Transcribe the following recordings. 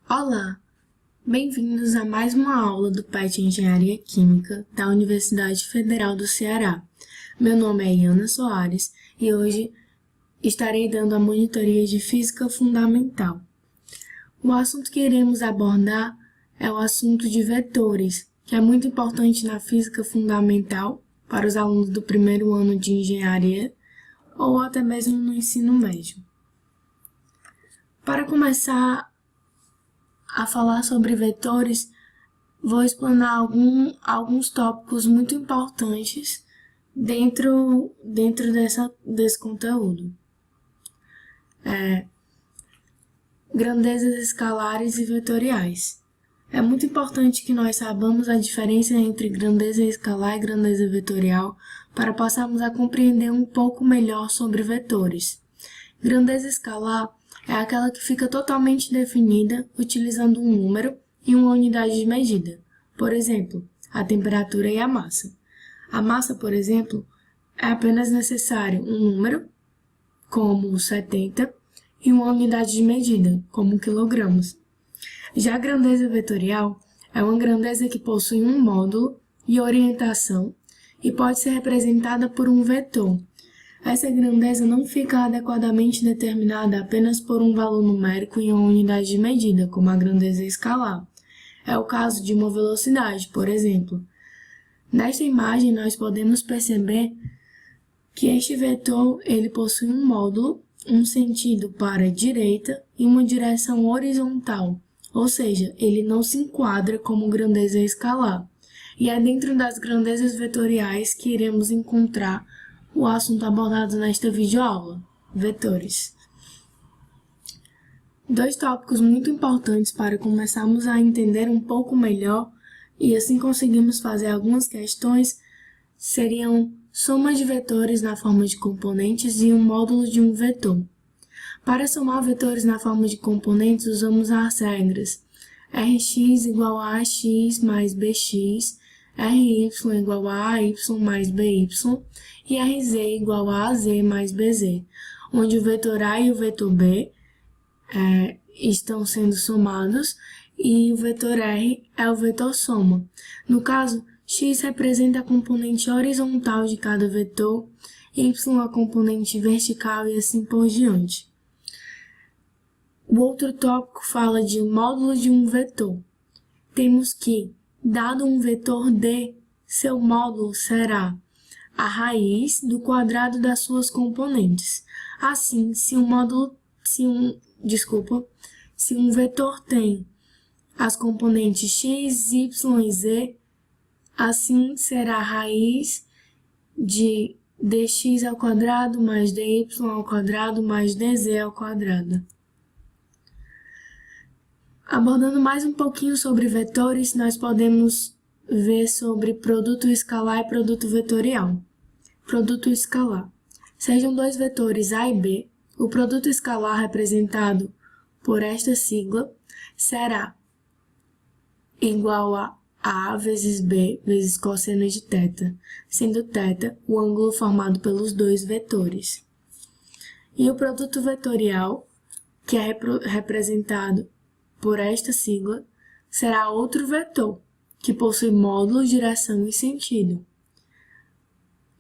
Olá, bem-vindos a mais uma aula do PET Engenharia Química da Universidade Federal do Ceará. Meu nome é Iana Soares e hoje estarei dando a monitoria de Física Fundamental. O assunto que iremos abordar é o assunto de vetores, que é muito importante na Física Fundamental para os alunos do primeiro ano de Engenharia ou até mesmo no ensino médio. Para começar a falar sobre vetores, vou explanar alguns tópicos muito importantes dentro desse conteúdo. Grandezas escalares e vetoriais. É muito importante que nós saibamos a diferença entre grandeza escalar e grandeza vetorial para passarmos a compreender um pouco melhor sobre vetores. Grandeza escalar é aquela que fica totalmente definida utilizando um número e uma unidade de medida. Por exemplo, a temperatura e a massa. A massa, por exemplo, é apenas necessário um número, como 70, e uma unidade de medida, como quilogramas. Já a grandeza vetorial é uma grandeza que possui um módulo e orientação e pode ser representada por um vetor. Essa grandeza não fica adequadamente determinada apenas por um valor numérico em uma unidade de medida, como a grandeza escalar. É o caso de uma velocidade, por exemplo. Nesta imagem, nós podemos perceber que este vetor ele possui um módulo, um sentido para a direita e uma direção horizontal, ou seja, ele não se enquadra como grandeza escalar. E é dentro das grandezas vetoriais que iremos encontrar o assunto abordado nesta videoaula, vetores. Dois tópicos muito importantes para começarmos a entender um pouco melhor e assim conseguirmos fazer algumas questões seriam soma de vetores na forma de componentes e um módulo de um vetor. Para somar vetores na forma de componentes, usamos as regras Rx igual a AX mais BX, Ry igual a AY mais BY e Rz igual a AZ mais BZ, onde o vetor A e o vetor B estão sendo somados e o vetor R é o vetor soma. No caso, x representa a componente horizontal de cada vetor, y a componente vertical e assim por diante. O outro tópico fala de módulo de um vetor. Temos que, dado um vetor D, seu módulo será a raiz do quadrado das suas componentes. Assim, se um vetor tem as componentes x, y e z, assim será a raiz de dx ao quadrado mais dy ao quadrado mais dz ao quadrado. Abordando mais um pouquinho sobre vetores, nós podemos ver sobre produto escalar e produto vetorial. Produto escalar. Sejam dois vetores A e B, o produto escalar representado por esta sigla será igual a A vezes B vezes cosseno de θ, sendo θ o ângulo formado pelos dois vetores. E o produto vetorial, que é representado por esta sigla, será outro vetor, que possui módulo, direção e sentido.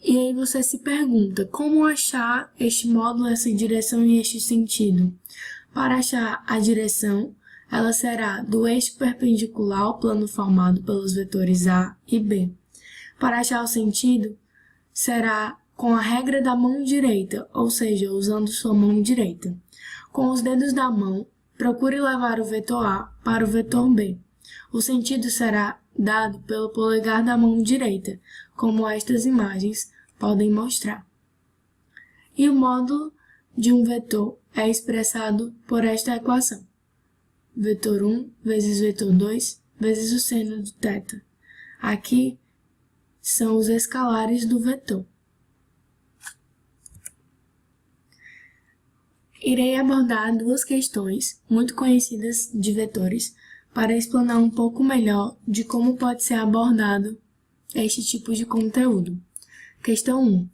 E aí você se pergunta, como achar este módulo, essa direção e este sentido? Para achar a direção, ela será do eixo perpendicular ao plano formado pelos vetores A e B. Para achar o sentido, será com a regra da mão direita, ou seja, usando sua mão direita. Com os dedos da mão, procure levar o vetor A para o vetor B. O sentido será dado pelo polegar da mão direita, como estas imagens podem mostrar. E o módulo de um vetor é expressado por esta equação. Vetor 1 vezes vetor 2 vezes o seno de θ. Aqui são os escalares do vetor. Irei abordar duas questões muito conhecidas de vetores para explanar um pouco melhor de como pode ser abordado este tipo de conteúdo. Questão 1.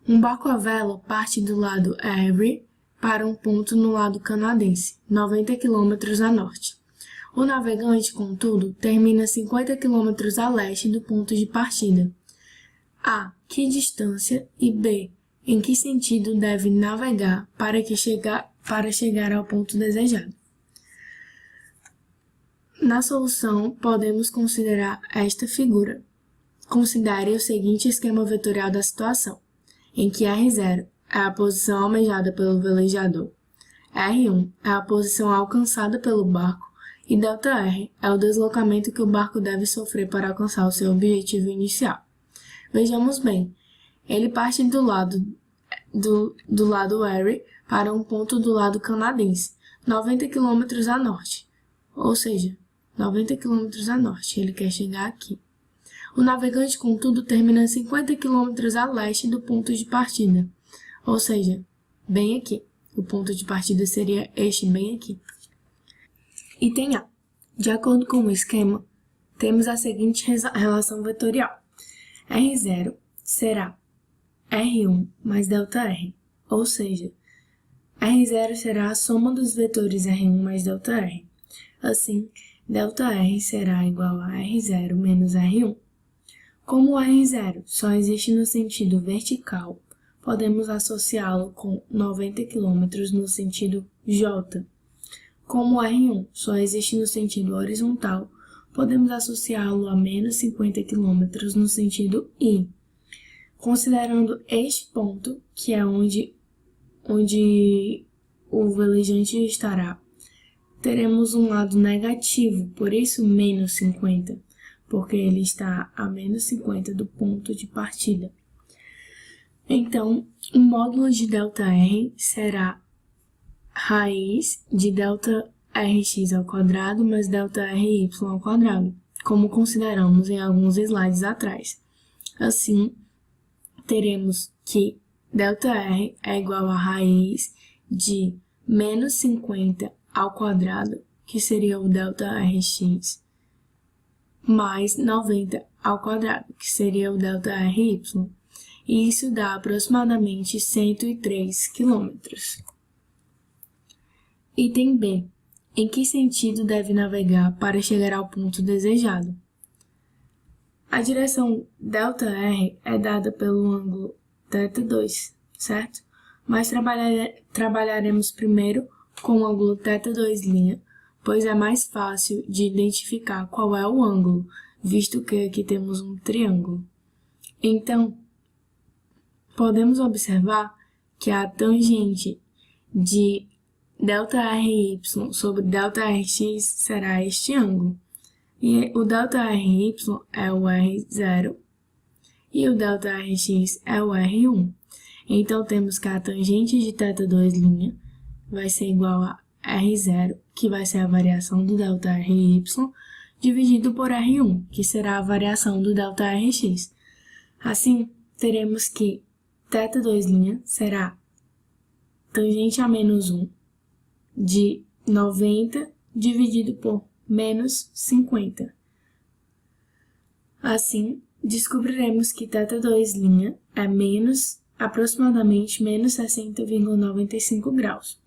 Um barco à vela parte do lado Erie para um ponto no lado canadense, 90 km a norte. O navegante, contudo, termina 50 km a leste do ponto de partida. A. Que distância? E B. Em que sentido deve navegar para chegar ao ponto desejado? Na solução, podemos considerar esta figura. Considere o seguinte esquema vetorial da situação, em que R0 é a posição almejada pelo velejador, R1 é a posição alcançada pelo barco e ΔR é o deslocamento que o barco deve sofrer para alcançar o seu objetivo inicial. Vejamos bem, ele parte do lado Erie para um ponto do lado canadense, 90 km a norte, ou seja, 90 km a norte, ele quer chegar aqui. O navegante, contudo, termina 50 km a leste do ponto de partida, ou seja, bem aqui. O ponto de partida seria este bem aqui. Item A. De acordo com o esquema, temos a seguinte relação vetorial. R0 será R1 mais ΔR, ou seja, R0 será a soma dos vetores R1 mais ΔR. Assim, ΔR será igual a R0 menos R1. Como o R0 só existe no sentido vertical, podemos associá-lo com 90 km no sentido J. Como o R1 só existe no sentido horizontal, podemos associá-lo a menos 50 km no sentido I. Considerando este ponto, que é onde o velejante estará, teremos um lado negativo, por isso menos 50, porque ele está a menos 50 do ponto de partida. Então, o módulo de ΔR será raiz de ΔRx ao quadrado mais ΔRy ao quadrado, como consideramos em alguns slides atrás. Assim, teremos que ΔR é igual a raiz de menos 50 ao quadrado, que seria o ΔRx, mais 90 ao quadrado, que seria o ΔRy, e isso dá aproximadamente 103 km. Item B. Em que sentido deve navegar para chegar ao ponto desejado? A direção ΔR é dada pelo ângulo θ2, certo? Mas trabalharemos primeiro com o ângulo θ2', pois é mais fácil de identificar qual é o ângulo, visto que aqui temos um triângulo. Então, podemos observar que a tangente de ΔRy sobre ΔRx será este ângulo. E o ΔRy é o R0 e o ΔRx é o R1. Então, temos que a tangente de θ2' vai ser igual a R0, que vai ser a variação do ΔRy, dividido por R1, que será a variação do ΔRx. Assim, teremos que θ2' será tangente a menos 1 de 90 dividido por menos 50. Assim, descobriremos que θ2' é aproximadamente menos 60,95 graus.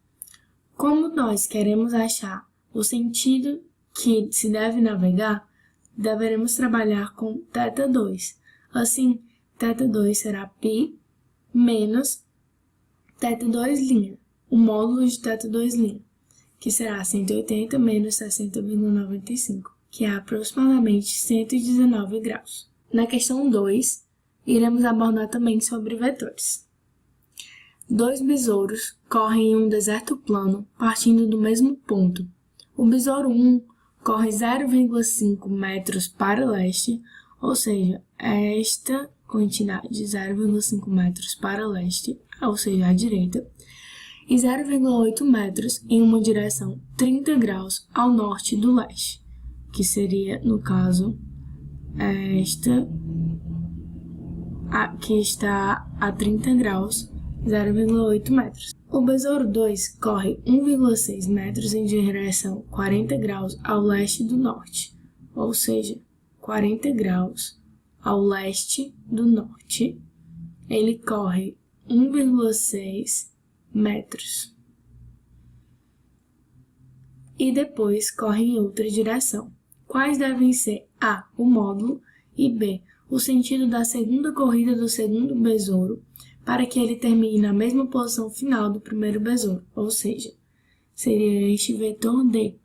Como nós queremos achar o sentido que se deve navegar, deveremos trabalhar com θ2. Assim, θ2 será π menos θ2', o módulo de θ2', que será 180 menos 60,95, que é aproximadamente 119 graus. Na questão 2, iremos abordar também sobre vetores. Dois besouros correm em um deserto plano, partindo do mesmo ponto. O besouro 1 corre 0,5 metros para leste, ou seja, esta quantidade, 0,5 metros para leste, ou seja, à direita, e 0,8 metros em uma direção 30 graus ao norte do leste, que seria, no caso, esta que está a 30 graus, 0,8 metros. O besouro 2 corre 1,6 metros em direção 40 graus ao leste do norte, ou seja, 40 graus ao leste do norte, ele corre 1,6 metros. e depois corre em outra direção. Quais devem ser A, o módulo, e B, o sentido da segunda corrida do segundo besouro, para que ele termine na mesma posição final do primeiro besouro, ou seja, seria este vetor D,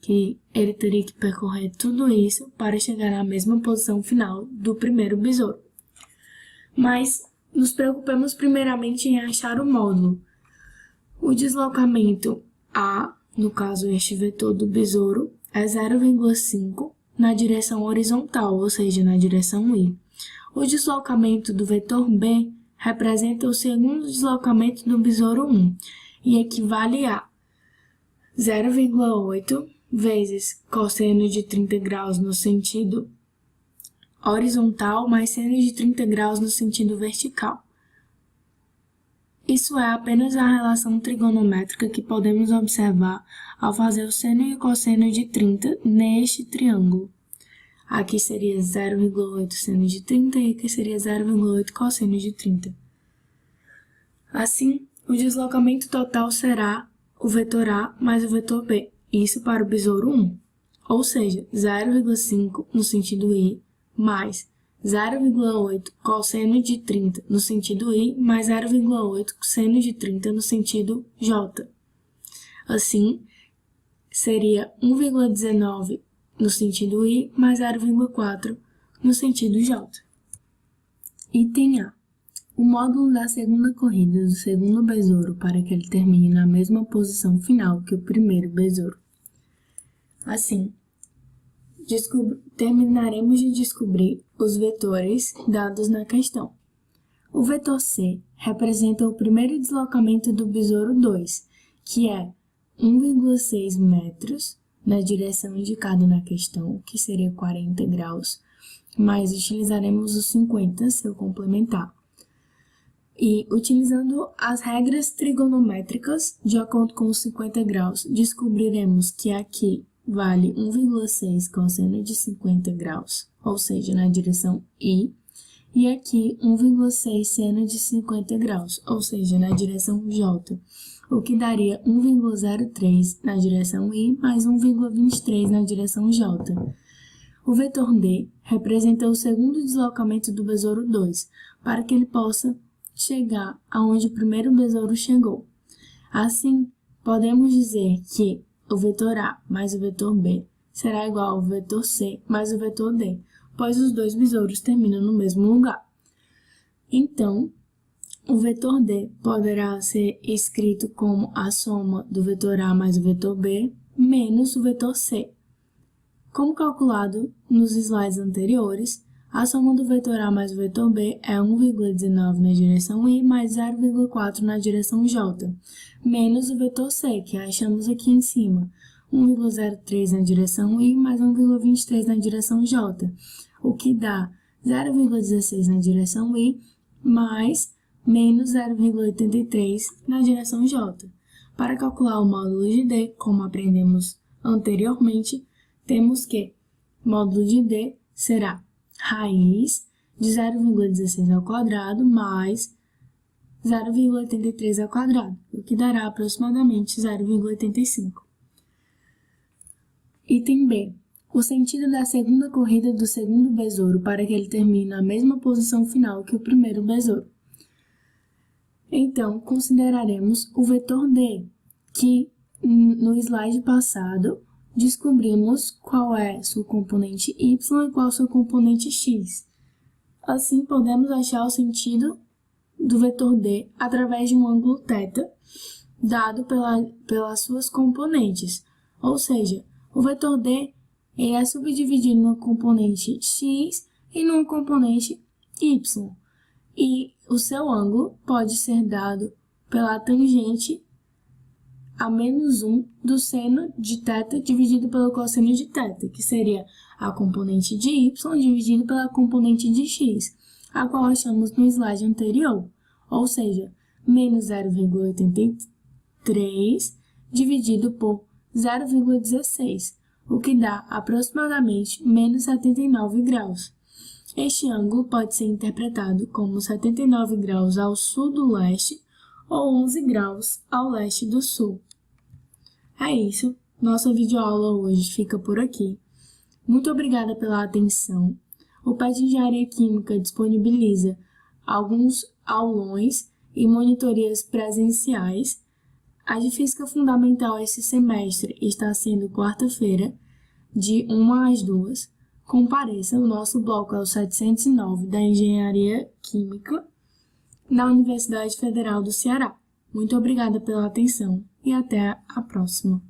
que ele teria que percorrer tudo isso para chegar na mesma posição final do primeiro besouro. Mas nos preocupamos primeiramente em achar o módulo. O deslocamento A, no caso este vetor do besouro, é 0,5 na direção horizontal, ou seja, na direção I. O deslocamento do vetor B representa o segundo deslocamento do besouro 1 e equivale a 0,8 vezes cosseno de 30 graus no sentido horizontal mais seno de 30 graus no sentido vertical. Isso é apenas a relação trigonométrica que podemos observar ao fazer o seno e o cosseno de 30 neste triângulo. Aqui seria 0,8 seno de 30 e aqui seria 0,8 cosseno de 30. Assim, o deslocamento total será o vetor A mais o vetor B, isso para o besouro 1, ou seja, 0,5 no sentido I mais 0,8 cosseno de 30 no sentido I mais 0,8 seno de 30 no sentido J. Assim, seria 1,19 no sentido I mais 0,4 no sentido J. Item A. O módulo da segunda corrida do segundo besouro para que ele termine na mesma posição final que o primeiro besouro. Assim, terminaremos de descobrir os vetores dados na questão. O vetor C representa o primeiro deslocamento do besouro 2, que é 1,6 metros na direção indicada na questão, que seria 40 graus, mas utilizaremos os 50 se eu complementar. E, utilizando as regras trigonométricas, de acordo com os 50 graus, descobriremos que aqui vale 1,6 cosseno de 50 graus, ou seja, na direção I, e aqui 1,6 seno de 50 graus, ou seja, na direção J, o que daria 1,03 na direção I mais 1,23 na direção J. O vetor D representa o segundo deslocamento do besouro 2, para que ele possa chegar aonde o primeiro besouro chegou. Assim, podemos dizer que o vetor A mais o vetor B será igual ao vetor C mais o vetor D, pois os dois besouros terminam no mesmo lugar. Então, o vetor D poderá ser escrito como a soma do vetor A mais o vetor B menos o vetor C. Como calculado nos slides anteriores, a soma do vetor A mais o vetor B é 1,19 na direção I mais 0,4 na direção J, menos o vetor C, que achamos aqui em cima, 1,03 na direção I mais 1,23 na direção J, o que dá 0,16 na direção I mais menos 0,83 na direção J. Para calcular o módulo de D, como aprendemos anteriormente, temos que o módulo de D será raiz de 0,16 ao quadrado mais 0,83 ao quadrado, o que dará aproximadamente 0,85. Item B. O sentido da segunda corrida do segundo besouro para que ele termine na mesma posição final que o primeiro besouro. Então, consideraremos o vetor D, que no slide passado descobrimos qual é sua componente y e qual sua componente x. Assim, podemos achar o sentido do vetor D através de um ângulo θ dado pelas suas componentes. Ou seja, o vetor D é subdividido numa componente x e numa componente y. E o seu ângulo pode ser dado pela tangente a menos 1 do seno de θ dividido pelo cosseno de θ, que seria a componente de y dividido pela componente de x, a qual achamos no slide anterior, ou seja, menos 0,83 dividido por 0,16, o que dá aproximadamente menos 79 graus. Este ângulo pode ser interpretado como 79 graus ao sul do leste ou 11 graus ao leste do sul. É isso, Nossa videoaula hoje fica por aqui. Muito obrigada pela atenção. O PET Engenharia Química disponibiliza alguns aulões e monitorias presenciais. A de Física Fundamental esse semestre está sendo quarta-feira, de 1 às 2. Compareça, o nosso bloco é o 709 da Engenharia Química, na Universidade Federal do Ceará. Muito obrigada pela atenção e até a próxima.